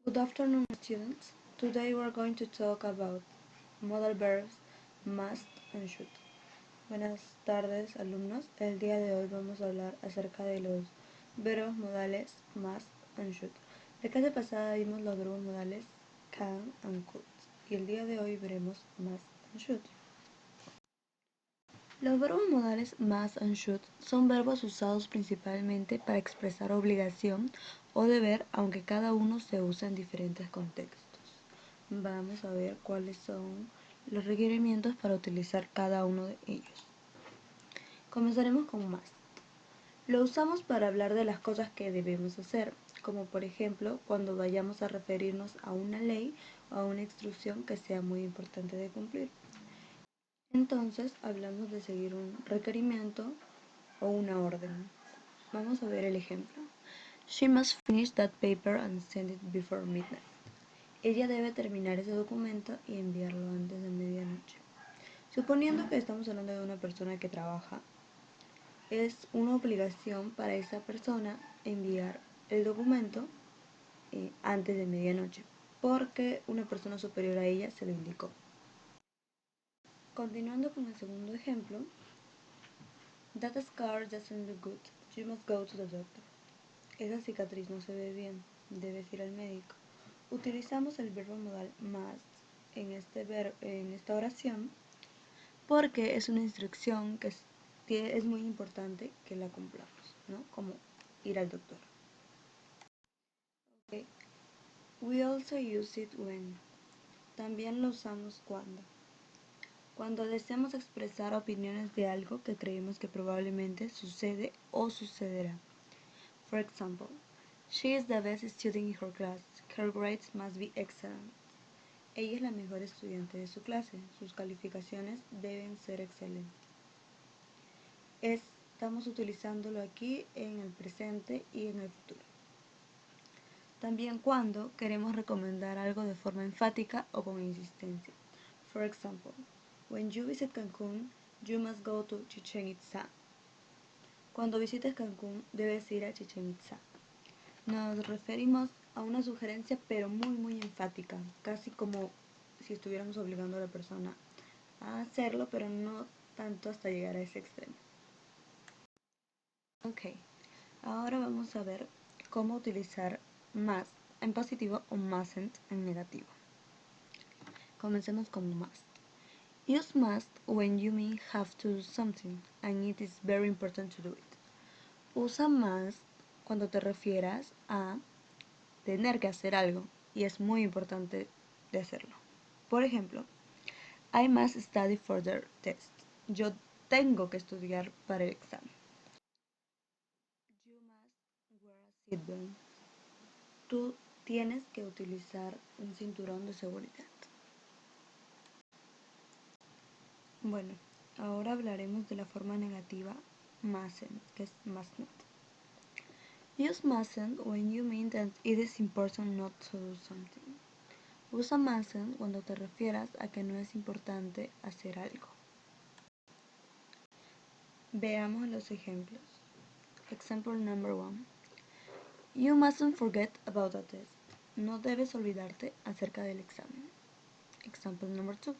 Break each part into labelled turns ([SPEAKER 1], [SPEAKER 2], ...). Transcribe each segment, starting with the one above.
[SPEAKER 1] Good afternoon, students. Today we are going to talk about modal verbs must and should. Buenas tardes, alumnos. El día de hoy vamos a hablar acerca de los verbos modales must and should. La clase pasada vimos los verbos modales can and could y el día de hoy veremos must and should. Los verbos modales must and should son verbos usados principalmente para expresar obligación o deber, aunque cada uno se usa en diferentes contextos. Vamos a ver cuáles son los requerimientos para utilizar cada uno de ellos. Comenzaremos con must. Lo usamos para hablar de las cosas que debemos hacer, como por ejemplo cuando vayamos a referirnos a una ley o a una instrucción que sea muy importante de cumplir. Entonces hablamos de seguir un requerimiento o una orden. Vamos a ver el ejemplo. She must finish that paper and send it before midnight. Ella debe terminar ese documento y enviarlo antes de medianoche. Suponiendo que estamos hablando de una persona que trabaja, es una obligación para esa persona enviar el documento antes de medianoche, porque una persona superior a ella se lo indicó. Continuando con el segundo ejemplo, that scar doesn't look good. You must go to the doctor. Esa cicatriz no se ve bien, debes ir al médico. Utilizamos el verbo modal must en esta oración porque es una instrucción que es muy importante que la cumplamos, ¿no? Como ir al doctor. Okay. We also use it when. También lo usamos cuando deseamos expresar opiniones de algo que creemos que probablemente sucede o sucederá. For example, she is the best student in her class. Her grades must be excellent. Ella es la mejor estudiante de su clase. Sus calificaciones deben ser excelentes. Estamos utilizándolo aquí en el presente y en el futuro. También cuando queremos recomendar algo de forma enfática o con insistencia. For example, when you visit Cancún, you must go to Chichén Itzá. Cuando visites Cancún, debes ir a Chichén Itzá. Nos referimos a una sugerencia pero muy enfática, casi como si estuviéramos obligando a la persona a hacerlo, pero no tanto hasta llegar a ese extremo. Ok, ahora vamos a ver cómo utilizar must en positivo o mustn't en negativo. Comencemos con must. Use must when you mean have to do something and it is very important to do it. Usa must cuando te refieras a tener que hacer algo y es muy importante de hacerlo. Por ejemplo, I must study for the test. Yo tengo que estudiar para el examen. You must wear a seatbelt. Tú tienes que utilizar un cinturón de seguridad. Bueno, ahora hablaremos de la forma negativa mustn't, que es must not. Use mustn't when you mean that it is important not to do something. Usa mustn't cuando te refieras a que no es importante hacer algo. Veamos los ejemplos. Example number 1. You mustn't forget about the test. No debes olvidarte acerca del examen. Example number 2.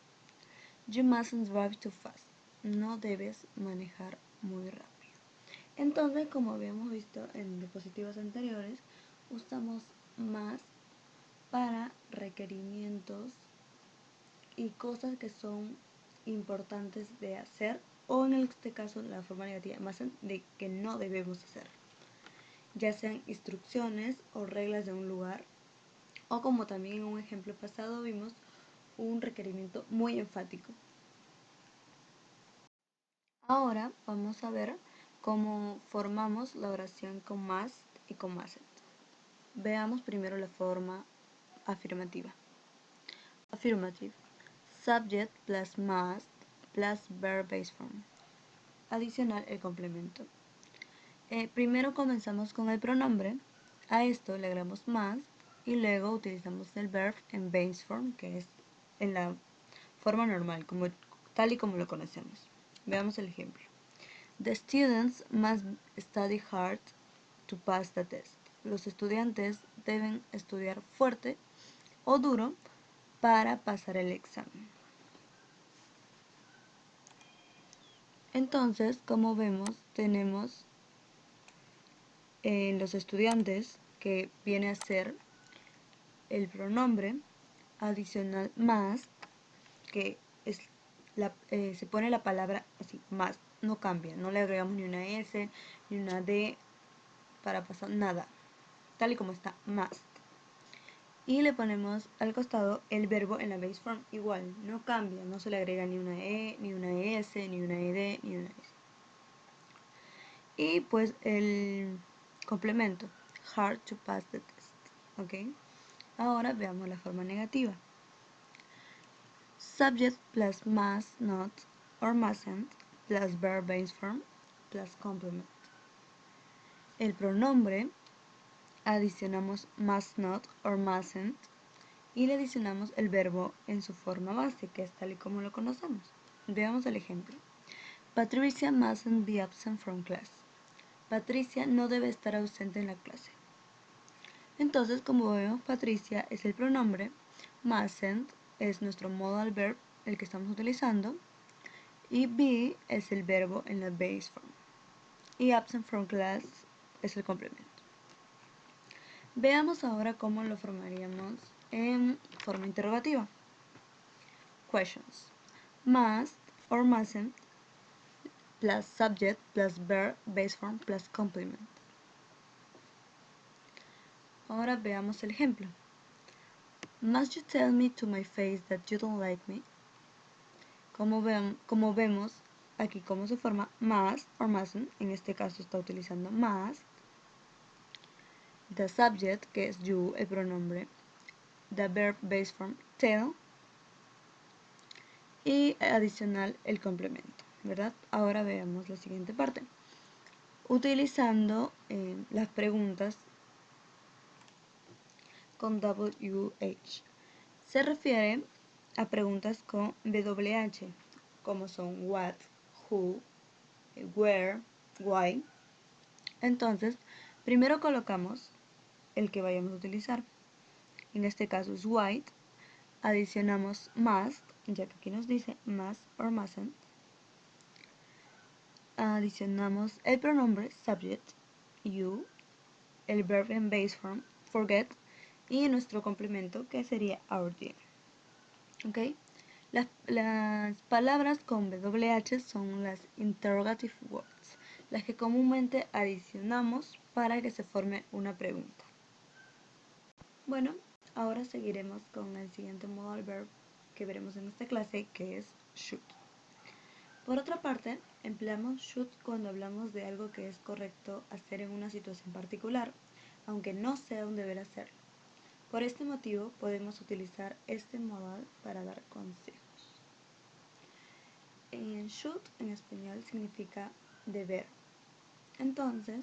[SPEAKER 1] You mustn't drive too fast. No debes manejar muy rápido. Entonces, como habíamos visto en diapositivas anteriores, usamos must para requerimientos y cosas que son importantes de hacer, o en este caso la forma negativa más de que no debemos hacer, ya sean instrucciones o reglas de un lugar, o como también en un ejemplo pasado vimos un requerimiento muy enfático. Ahora vamos a ver cómo formamos la oración con must y con mustn't. Veamos primero la forma afirmativa. Affirmative. Subject plus must plus verb base form. Adicional el complemento. Primero comenzamos con el pronombre. A esto le agregamos must y luego utilizamos el verb en base form, que es en la forma normal, tal y como lo conocemos. Veamos el ejemplo. The students must study hard to pass the test. Los estudiantes deben estudiar fuerte o duro para pasar el examen. Entonces, como vemos, tenemos los estudiantes, que viene a ser el pronombre adicional más, que es se pone la palabra así, más, no cambia, no le agregamos ni una S, ni una D para pasar nada, tal y como está, más. Y le ponemos al costado el verbo en la base form, igual, no cambia, no se le agrega ni una E, ni una S, ni una ED, ni una S. Y pues el complemento, hard to pass the test, ¿ok? Ahora veamos la forma negativa. Subject plus must, not, or mustn't, plus verb base form, plus complement. El pronombre, adicionamos must not or mustn't, y le adicionamos el verbo en su forma base, que es tal y como lo conocemos. Veamos el ejemplo. Patricia mustn't be absent from class. Patricia no debe estar ausente en la clase. Entonces, como vemos, Patricia es el pronombre, mustn't es nuestro modal verb, el que estamos utilizando, y be es el verbo en la base form, y absent from class es el complemento. Veamos ahora cómo lo formaríamos en forma interrogativa. Questions. Must or mustn't plus subject plus verb base form plus complement. Ahora veamos el ejemplo. Must you tell me to my face that you don't like me? Como vemos aquí cómo se forma must or mustn't, en este caso está utilizando must, the subject, que es you, el pronombre, the verb base form, tell, y adicional el complemento, ¿verdad? Ahora veamos la siguiente parte. Utilizando las preguntas con WH. Se refiere a preguntas con WH, como son what, who, where, why. Entonces, primero colocamos el que vayamos a utilizar. En este caso es white. Adicionamos must, ya que aquí nos dice must or mustn't. Adicionamos el pronombre subject, you, el verb en base form, forget, y nuestro complemento, que sería our dear. ¿Ok? Las palabras con WH son las interrogative words, las que comúnmente adicionamos para que se forme una pregunta. Bueno, ahora seguiremos con el siguiente modal verb que veremos en esta clase, que es should. Por otra parte, empleamos should cuando hablamos de algo que es correcto hacer en una situación particular, aunque no sea un deber hacerlo. Por este motivo, podemos utilizar este modal para dar consejos. Should en español significa deber. Entonces,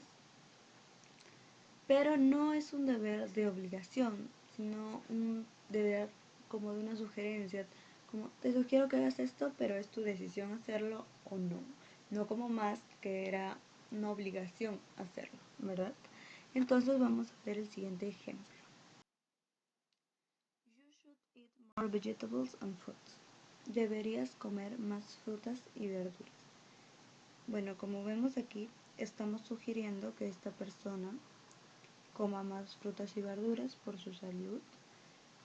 [SPEAKER 1] pero no es un deber de obligación, sino un deber como de una sugerencia, como te sugiero que hagas esto, pero es tu decisión hacerlo o no. No como más que era una obligación hacerlo, ¿verdad? Entonces vamos a ver el siguiente ejemplo. You should eat more vegetables and fruits. Deberías comer más frutas y verduras. Bueno, como vemos aquí, estamos sugiriendo que esta persona coma más frutas y verduras por su salud,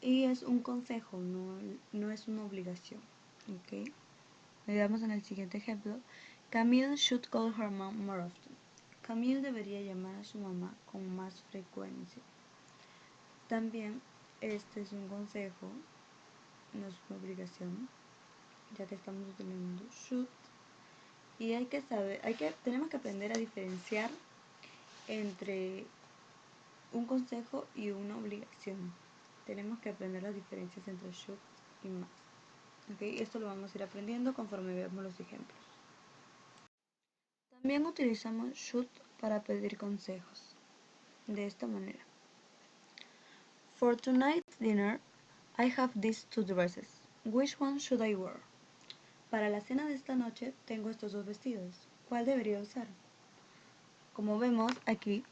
[SPEAKER 1] y es un consejo, no es una obligación. ¿Ok? Veamos en el siguiente ejemplo. Camille should call her mom more often. Camille debería llamar a su mamá con más frecuencia. También este es un consejo, no es una obligación, ya que estamos utilizando should. Y tenemos que aprender a diferenciar entre un consejo y una obligación. Tenemos que aprender las diferencias entre should y must. ¿Okay? Esto lo vamos a ir aprendiendo conforme veamos los ejemplos. También utilizamos should para pedir consejos. De esta manera. For tonight's dinner, I have these two dresses. Which one should I wear? Para la cena de esta noche tengo estos dos vestidos. ¿Cuál debería usar? Como vemos aquí,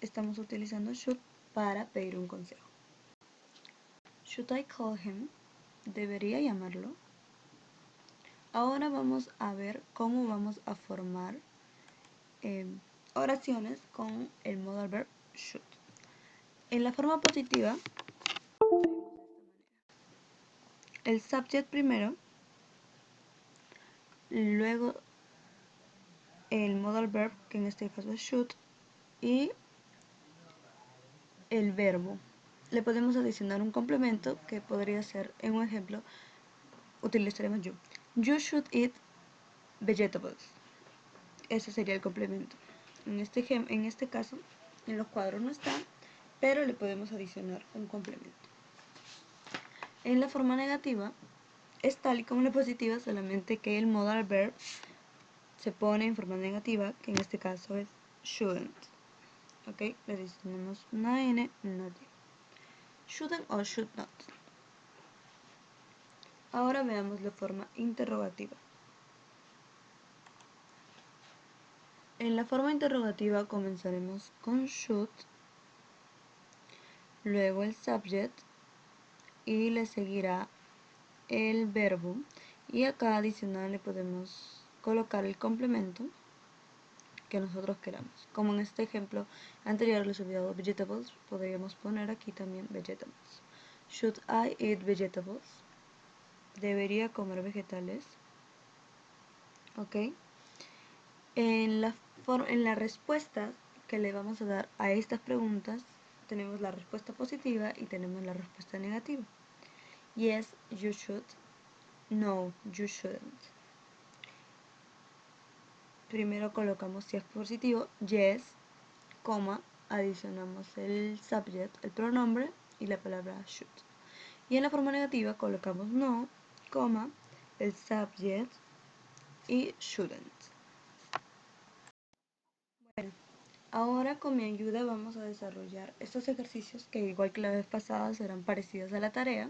[SPEAKER 1] estamos utilizando should para pedir un consejo. Should I call him? ¿Debería llamarlo? Ahora vamos a ver cómo vamos a formar oraciones con el modal verb should. En la forma positiva, el subject primero, luego el modal verb, que en este caso es should, y el verbo. Le podemos adicionar un complemento que podría ser, en un ejemplo, utilizaremos you. You should eat vegetables. Ese sería el complemento. En este caso, en los cuadros no está, pero le podemos adicionar un complemento. En la forma negativa, es tal y como en la positiva, solamente que el modal verb se pone en forma negativa, que en este caso es shouldn't. Ok, le adicionamos una N, una D. Shouldn't o should not. Ahora veamos la forma interrogativa. En la forma interrogativa comenzaremos con should, luego el subject y le seguirá el verbo, y acá adicional le podemos colocar el complemento que nosotros queramos. Como en este ejemplo anterior les he olvidado vegetables, podríamos poner aquí también vegetables. Should I eat vegetables? ¿Debería comer vegetales? Ok. En la respuesta que le vamos a dar a estas preguntas tenemos la respuesta positiva y tenemos la respuesta negativa. Yes, you should. No, you shouldn't. Primero colocamos si es positivo, yes, coma, adicionamos el subject, el pronombre y la palabra should. Y en la forma negativa colocamos no, coma, el subject y shouldn't. Bueno, ahora con mi ayuda vamos a desarrollar estos ejercicios que igual que la vez pasada serán parecidos a la tarea.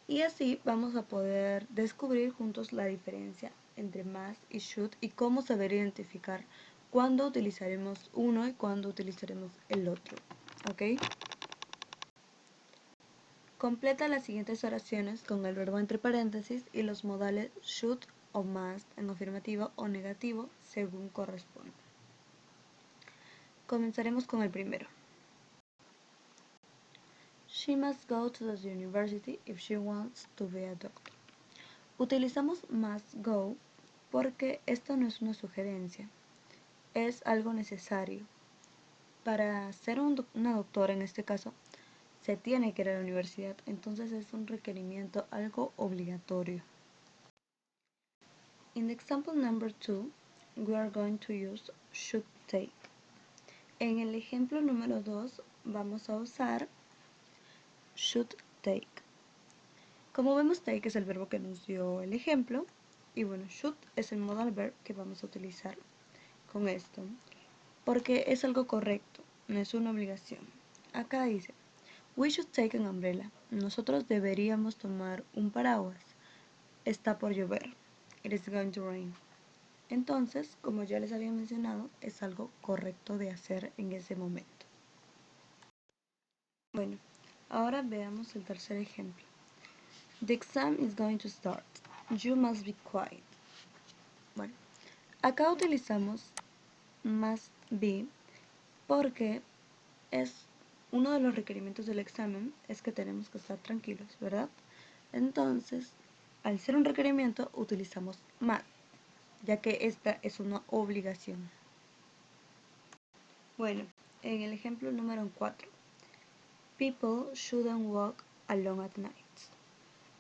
[SPEAKER 1] Y así vamos a poder descubrir juntos la diferencia entre must y should y cómo saber identificar cuándo utilizaremos uno y cuándo utilizaremos el otro. ¿Ok? Completa las siguientes oraciones con el verbo entre paréntesis y los modales should o must en afirmativo o negativo según corresponda. Comenzaremos con el primero. She must go to the university if she wants to be a doctor. Utilizamos must go porque esto no es una sugerencia, es algo necesario. Para ser una doctora en este caso, se tiene que ir a la universidad, entonces es un requerimiento, algo obligatorio. In the example number 2, we are going to use should take. En el ejemplo número 2 vamos a usar should take. Como vemos, take es el verbo que nos dio el ejemplo. Y bueno, should es el modal verb que vamos a utilizar con esto. Porque es algo correcto, no es una obligación. Acá dice, we should take an umbrella. Nosotros deberíamos tomar un paraguas. Está por llover. It is going to rain. Entonces, como ya les había mencionado, es algo correcto de hacer en ese momento. Bueno, ahora veamos el tercer ejemplo. The exam is going to start. You must be quiet. Bueno, acá utilizamos must be porque es uno de los requerimientos del examen es que tenemos que estar tranquilos, ¿verdad? Entonces, al ser un requerimiento, utilizamos must, ya que esta es una obligación. Bueno, en el ejemplo número 4, people shouldn't walk alone at night.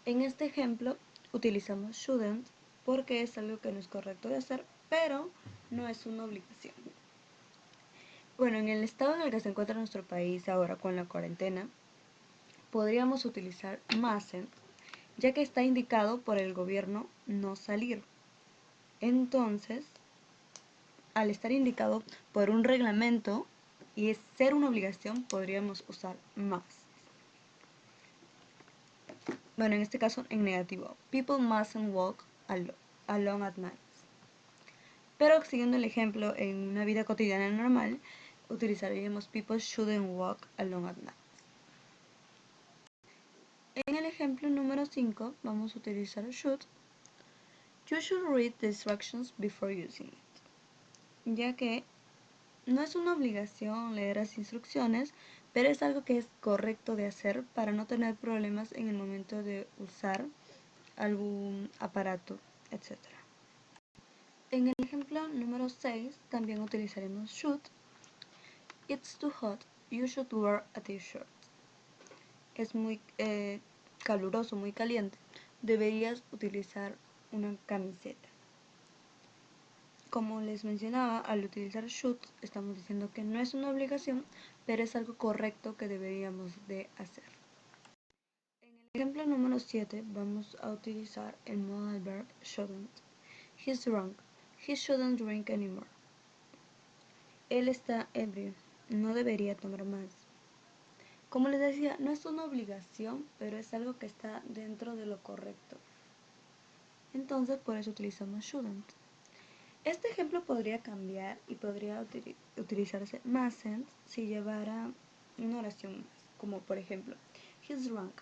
[SPEAKER 1] En este ejemplo utilizamos shouldn't porque es algo que no es correcto de hacer, pero no es una obligación. Bueno, en el estado en el que se encuentra nuestro país ahora con la cuarentena, podríamos utilizar mustn't, ya que está indicado por el gobierno no salir. Entonces, al estar indicado por un reglamento y ser una obligación, podríamos usar must. Bueno, en este caso en negativo. People mustn't walk alone at night. Pero siguiendo el ejemplo en una vida cotidiana normal, utilizaríamos people shouldn't walk alone at night. En el ejemplo número 5 vamos a utilizar should. You should read the instructions before using it, ya que no es una obligación leer las instrucciones, pero es algo que es correcto de hacer para no tener problemas en el momento de usar algún aparato, etc. En el ejemplo número 6 también utilizaremos should. It's too hot, you should wear a t-shirt. Es muy caluroso, muy caliente, deberías utilizar una camiseta. Como les mencionaba, al utilizar should estamos diciendo que no es una obligación, pero es algo correcto que deberíamos de hacer. En el ejemplo número 7 vamos a utilizar el modal verb shouldn't. He's drunk. He shouldn't drink anymore. Él está ebrio. No debería tomar más. Como les decía, no es una obligación, pero es algo que está dentro de lo correcto. Entonces, por eso utilizamos shouldn't. Este ejemplo podría cambiar y podría utilizarse mustn't si llevara una oración más, como por ejemplo, he's drunk.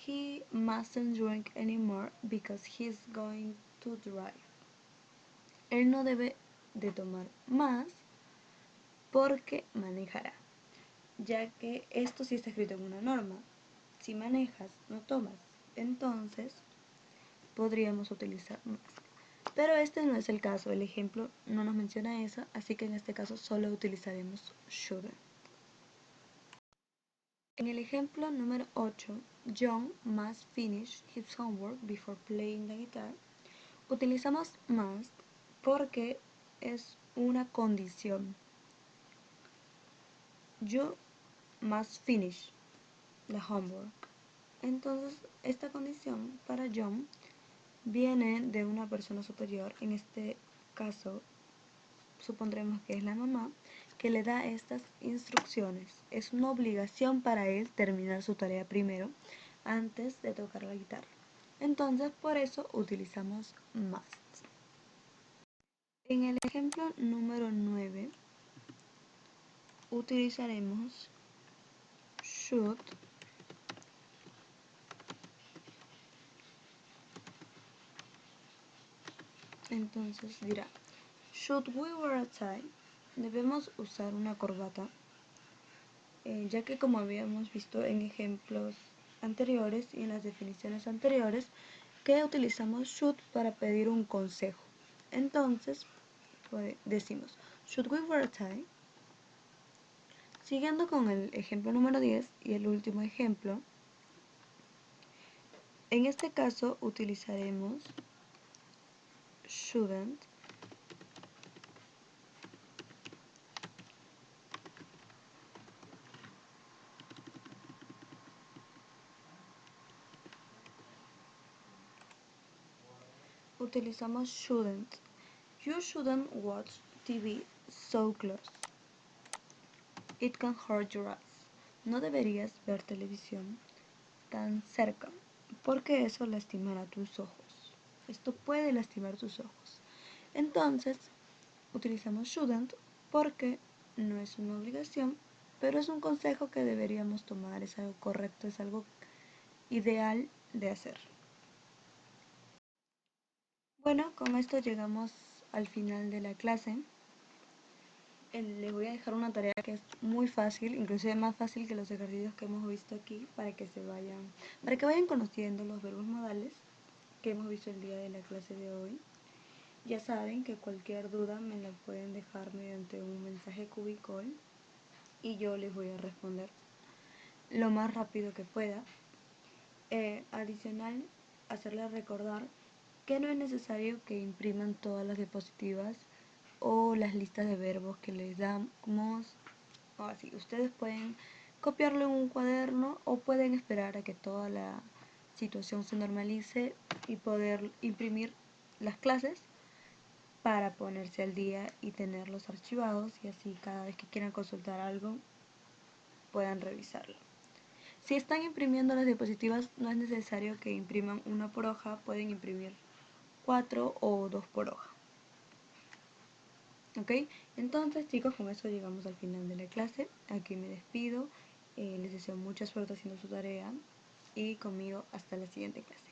[SPEAKER 1] He mustn't drink anymore because he's going to drive. Él no debe de tomar más porque manejará, ya que esto sí está escrito en una norma. Si manejas, no tomas. Entonces, podríamos utilizar más. Pero este no es el caso, el ejemplo no nos menciona eso, así que en este caso solo utilizaremos shouldn't. En el ejemplo número 8, John must finish his homework before playing the guitar, utilizamos must porque es una condición. You must finish the homework. Entonces, esta condición para John viene de una persona superior, en este caso supondremos que es la mamá, que le da estas instrucciones. Es una obligación para él terminar su tarea primero antes de tocar la guitarra. Entonces, por eso utilizamos must. En el ejemplo número 9 utilizaremos should. Entonces dirá, should we wear a tie? Debemos usar una corbata, ya que como habíamos visto en ejemplos anteriores y en las definiciones anteriores, que utilizamos should para pedir un consejo. Entonces, pues, decimos, should we wear a tie? Siguiendo con el ejemplo número 10 y el último ejemplo, en este caso utilizaremos shouldn't utilizamos shouldn't. You shouldn't watch TV so close. It can hurt your eyes. No deberías ver televisión tan cerca, porque eso lastimará tus ojos. Esto puede lastimar tus ojos. Entonces, utilizamos shouldn't porque no es una obligación, pero es un consejo que deberíamos tomar, es algo correcto, es algo ideal de hacer. Bueno, con esto llegamos al final de la clase. Les voy a dejar una tarea que es muy fácil, inclusive más fácil que los ejercicios que hemos visto aquí, para que vayan conociendo los verbos modales que hemos visto el día de la clase de hoy. Ya saben que cualquier duda me la pueden dejar mediante un mensaje cubicall y yo les voy a responder lo más rápido que pueda. Adicional, hacerles recordar que no es necesario que impriman todas las diapositivas o las listas de verbos que les damos o así. Ustedes pueden copiarlo en un cuaderno o pueden esperar a que toda la situación se normalice y poder imprimir las clases para ponerse al día y tenerlos archivados y así cada vez que quieran consultar algo puedan revisarlo. Si están imprimiendo las diapositivas no es necesario que impriman una por hoja, pueden imprimir 4 o 2 por hoja. ¿Ok? Entonces, chicos, con eso llegamos al final de la clase. Aquí me despido. Les deseo mucha suerte haciendo su tarea y conmigo hasta la siguiente clase.